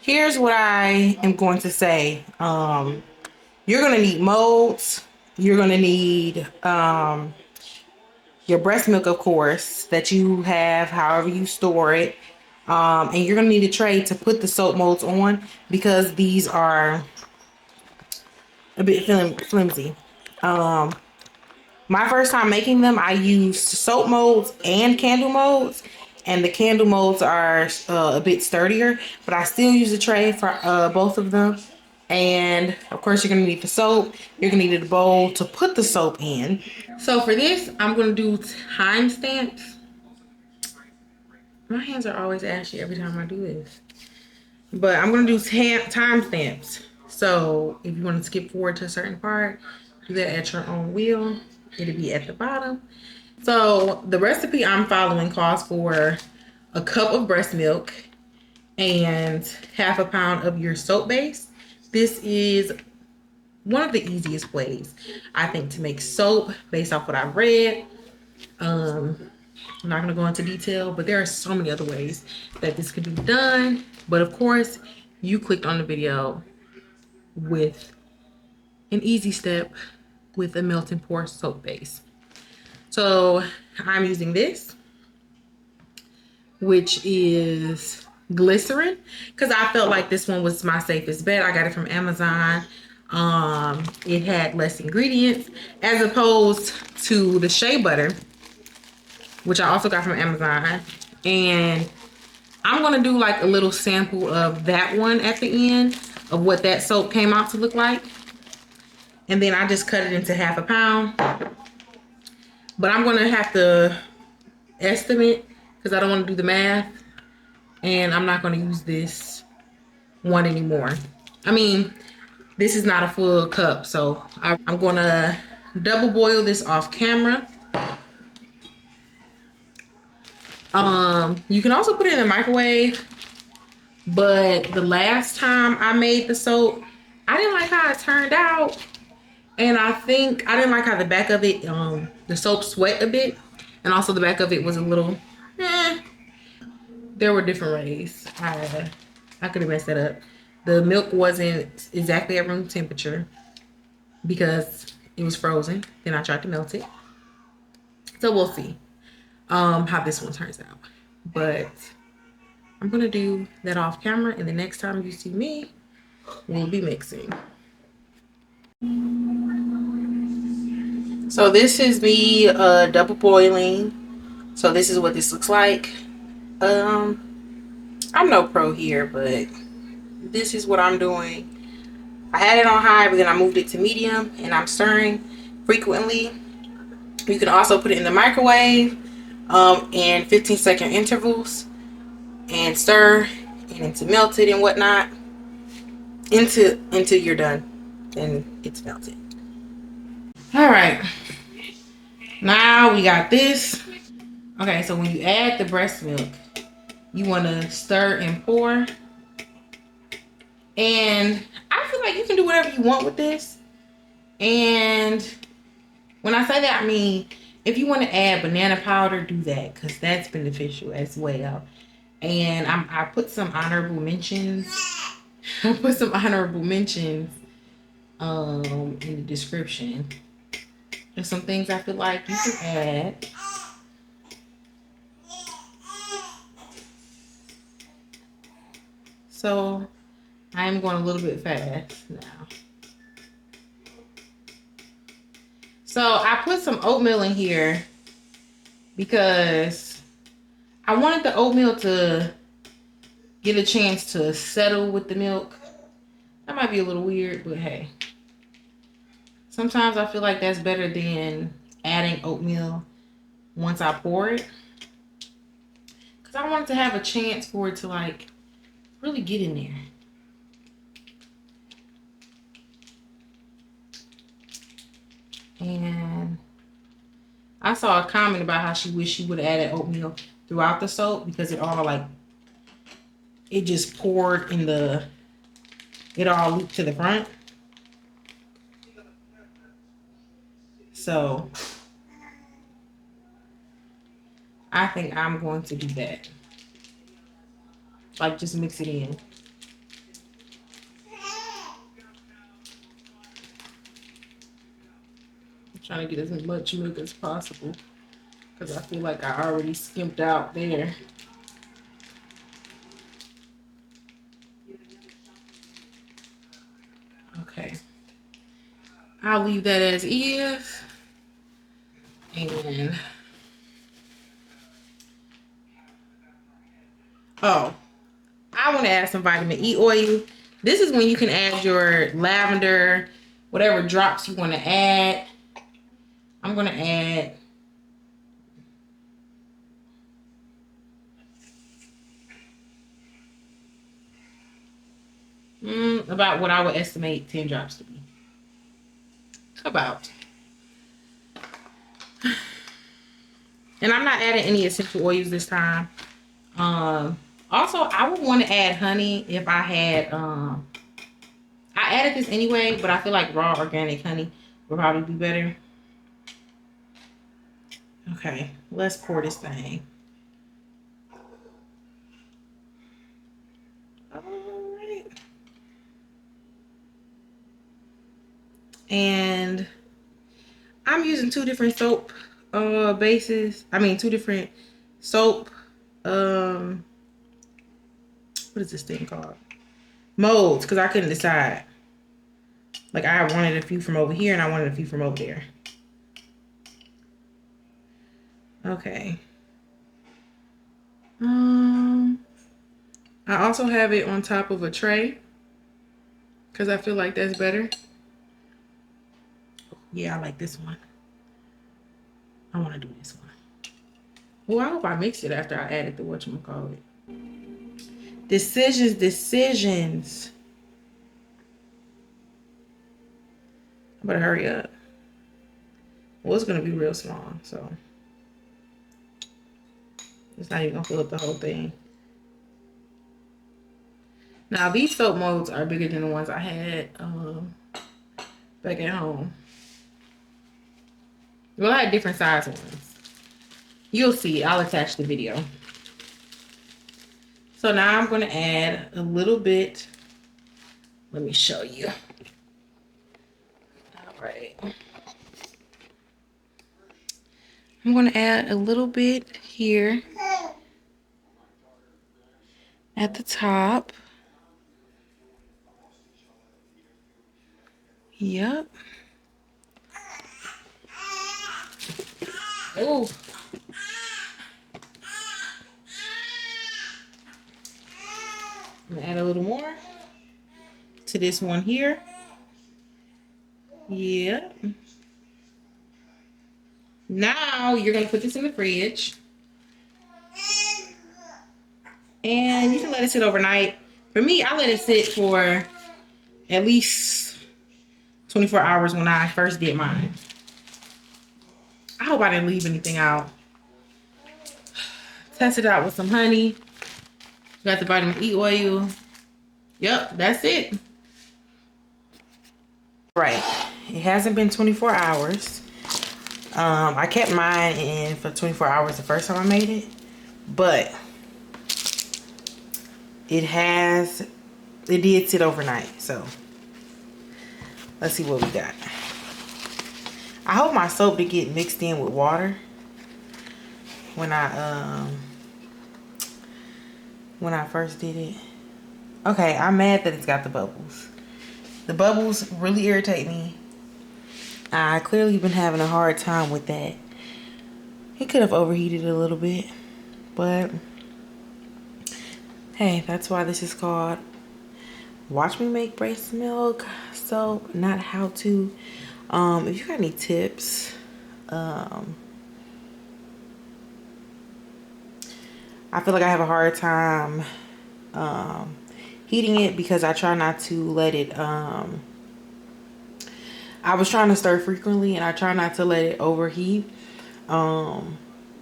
Here's what I am going to say. You're gonna need molds. You're gonna need your breast milk, of course, that you have, however you store it. And you're gonna need a tray to put the soap molds on because these are a bit flimsy. Um, my first time making them, I used soap molds and candle molds, and the candle molds are a bit sturdier, but I still use a tray for both of them. And of course, you're gonna need the soap. You're gonna need a bowl to put the soap in. So for this, I'm gonna do timestamps. My hands are always ashy every time I do this. But I'm gonna do timestamps. So if you want to skip forward to a certain part, do that at your own will. It'll be at the bottom. So the recipe I'm following calls for a cup of breast milk and half a pound of your soap base. This is one of the easiest ways, I think, to make soap based off what I've read. I'm not going to go into detail, but there are so many other ways that this could be done. But of course, you clicked on the video with an easy step with a melt and pour soap base. So I'm using this, which is glycerin, because I felt like this one was my safest bet. I got it from Amazon. It had less ingredients as opposed to the shea butter, which I also got from Amazon. And I'm gonna do like a little sample of that one at the end of what that soap came out to look like. And then I just cut it into half a pound. But I'm gonna have to estimate because I don't want to do the math. And I'm not gonna use this one anymore. I mean, this is not a full cup, so I'm gonna double boil this off camera. You can also put it in the microwave, but the last time I made the soap, I didn't like how it turned out. And I think I didn't like how the back of it, the soap sweat a bit. And also the back of it was a little, there were different ways. I could have messed that up. The milk wasn't exactly at room temperature because it was frozen. Then I tried to melt it. So we'll see how this one turns out. But I'm gonna do that off camera, and the next time you see me, we'll be mixing. So this is me double boiling. So this is what this looks like. I'm no pro here, but this is what I'm doing. I had it on high, but then I moved it to medium, and I'm stirring frequently. You can also put it in the microwave in 15-second intervals and stir and it's melted and whatnot until you're done and it's melted. All right, now we got this. Okay, so when you add the breast milk, you want to stir and pour. And I feel like you can do whatever you want with this. And when I say that, I mean, if you want to add banana powder, do that, because that's beneficial as well. And I put some honorable mentions. I put some honorable mentions in the description. There's some things I feel like you can add. So I'm going a little bit fast now. So I put some oatmeal in here because I wanted the oatmeal to get a chance to settle with the milk. That might be a little weird, but hey. Sometimes I feel like that's better than adding oatmeal once I pour it. Because I want it to have a chance for it to like really get in there. And I saw a comment about how she wished she would have added oatmeal throughout the soap because it all like, it just poured in the, it all looped to the front. So I think I'm going to do that. Like just mix it in. Trying to get as much milk as possible because I feel like I already skimped out there. Okay. I'll leave that as is. And oh, I want to add some vitamin E oil. This is when you can add your lavender, whatever drops you want to add. I'm going to add about what I would estimate 10 drops to be. About. And I'm not adding any essential oils this time. Also, I would want to add honey if I had, I added this anyway, but I feel like raw organic honey would probably be better. Okay, let's pour this thing. All right. And I'm using two different soap bases. I mean, two different soap, what is this thing called? Molds, because I couldn't decide. Like, I wanted a few from over here and I wanted a few from over there. Okay. I also have it on top of a tray because I feel like that's better. Yeah, I like this one. I want to do this one. Well, I hope I mixed it after I added the whatchamacallit. Decisions. I better hurry up. Well, it's going to be real small, so it's not even going to fill up the whole thing. Now, these soap molds are bigger than the ones I had back at home. Well, I had different size ones. You'll see. I'll attach the video. So now I'm going to add a little bit. Let me show you. All right. I'm going to add a little bit here at the top. Yep. Oh. I'm going to add a little more to this one here. Yep. Now you're going to put this in the fridge. And you can let it sit overnight. For me, I let it sit for at least 24 hours when I first did mine. I hope I didn't leave anything out. Test it out with some honey. Got the vitamin E oil. Yep, that's it. Right. It hasn't been 24 hours. I kept mine in for 24 hours the first time I made it. But it did sit overnight. So let's see what we got. I hope my soap did get mixed in with water when I first did it. Okay, I'm mad that it's got the bubbles. The bubbles really irritate me. I clearly been having a hard time with that. It could have overheated a little bit, but hey, that's why this is called Watch Me Make Breastmilk Soap, not how to. If you got any tips, I feel like I have a hard time heating it because I try not to let it I was trying to stir frequently and I try not to let it overheat, but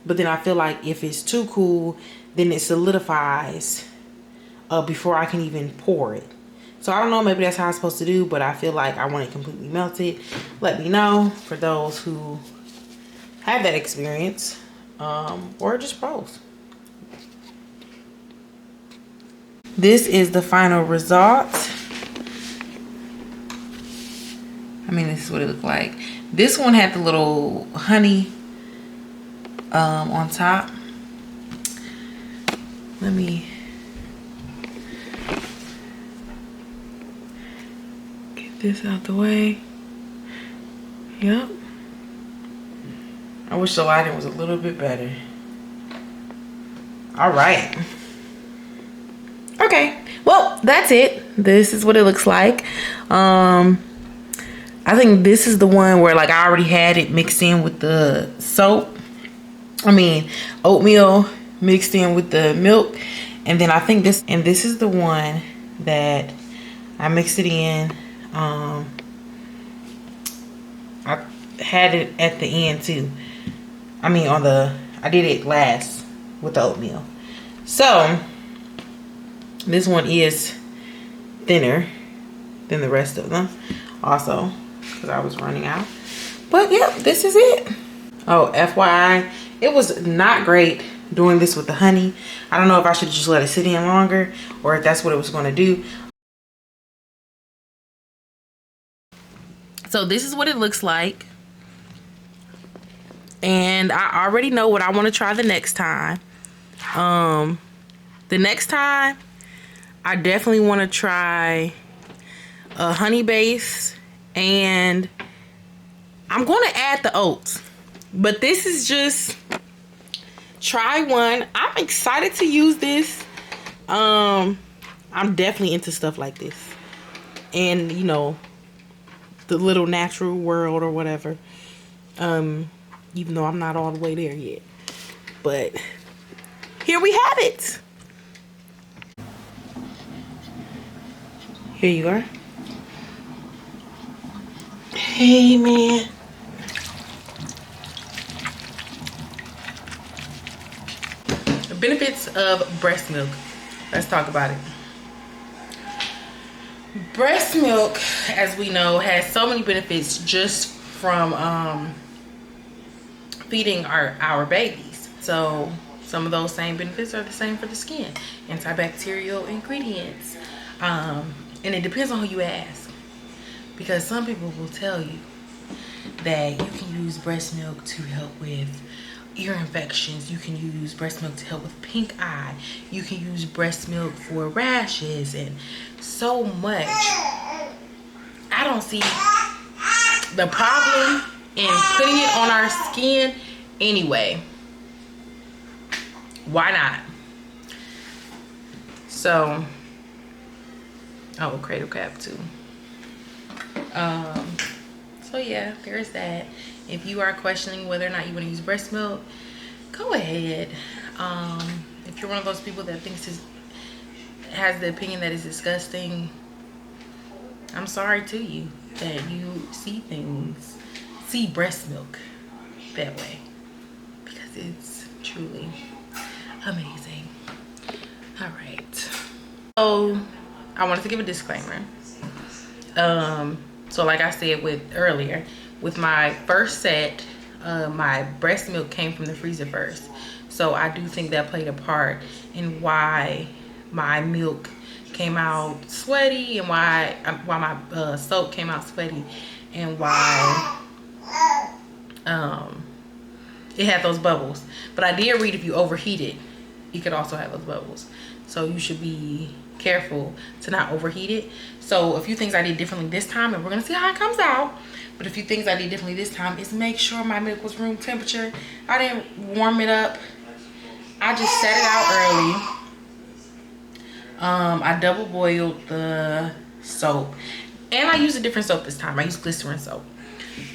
then I feel like if it's too cool then it solidifies before I can even pour it. So I don't know, maybe that's how I'm supposed to do, but I feel like I want it completely melted. Let me know for those who have that experience, or just pros. This is the final result. I mean, this is what it looked like. This one had the little honey on top. Let me get this out the way. Yep. I wish the lighting was a little bit better. All right. Okay. Well, that's it. This is what it looks like. I think this is the one where like I already had it mixed in with the soap. I mean, oatmeal mixed in with the milk. And then I think this is the one that I mixed it in. I had it at the end too. I mean, I did it last with the oatmeal. So this one is thinner than the rest of them also, because I was running out. But yeah, this is it. Oh, FYI, it was not great doing this with the honey. I don't know if I should just let it sit in longer or if that's what it was going to do. So this is what it looks like. And I already know what I want to try the next time. The next time, I definitely want to try a honey base, and I'm going to add the oats. But this is just try one. I'm excited to use this. I'm definitely into stuff like this, and you know, the little natural world or whatever. Even though I'm not all the way there yet, but here we have it. Here you are. Hey, man. The benefits of breast milk. Let's talk about it. Breast milk, as we know, has so many benefits just from feeding our babies. So some of those same benefits are the same for the skin. Antibacterial ingredients. And it depends on who you ask, because some people will tell you that you can use breast milk to help with ear infections. You can use breast milk to help with pink eye. You can use breast milk for rashes and so much. I don't see the problem in putting it on our skin anyway. Why not? So, oh, cradle cap too. So yeah, there's that. If you are questioning whether or not you want to use breast milk, go ahead. If you're one of those people that has the opinion that it's disgusting, I'm sorry to you that you see breast milk that way, because it's truly amazing. All right. So I wanted to give a disclaimer. So like I said earlier, with my first set, my breast milk came from the freezer first. So I do think that played a part in why my milk came out sweaty, and why my soap came out sweaty, and why it had those bubbles. But I did read if you overheat it, you could also have those bubbles. So you should be careful to not overheat it. So a few things I did differently this time, and we're gonna see how it comes out. But a few things I did differently this time is make sure my milk was room temperature. I didn't warm it up. I just set it out early. I double boiled the soap, and I used a different soap this time. I used glycerin soap.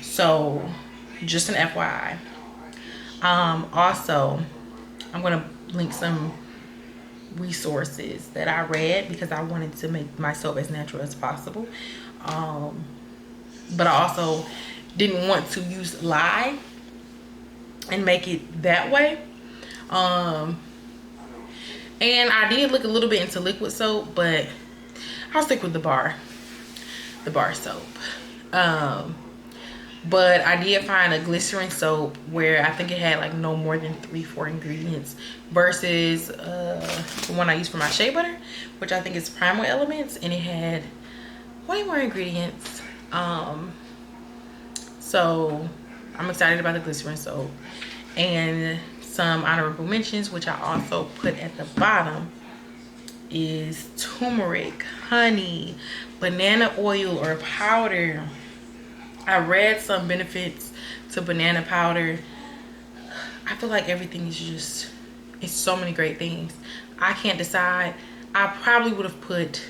So just an FYI. Also, I'm gonna link some resources that I read, because I wanted to make my soap as natural as possible. But I also didn't want to use lye and make it that way. And I did look a little bit into liquid soap, but I'll stick with the bar soap. But I did find a glycerin soap where I think it had like no more than 3-4 ingredients, versus the one I use for my shea butter, which I think is Primal Elements, and it had way more ingredients. So I'm excited about the glycerin soap. And some honorable mentions, which I also put at the bottom, is turmeric, honey, banana oil or powder. I read some benefits to banana powder. I feel like everything is just, it's so many great things. I can't decide. I probably would have put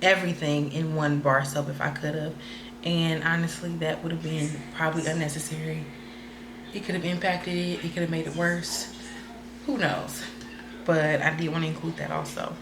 everything in one bar soap if I could have. And honestly, that would have been probably unnecessary. It could have impacted it. It could have made it worse. Who knows? But I did want to include that also.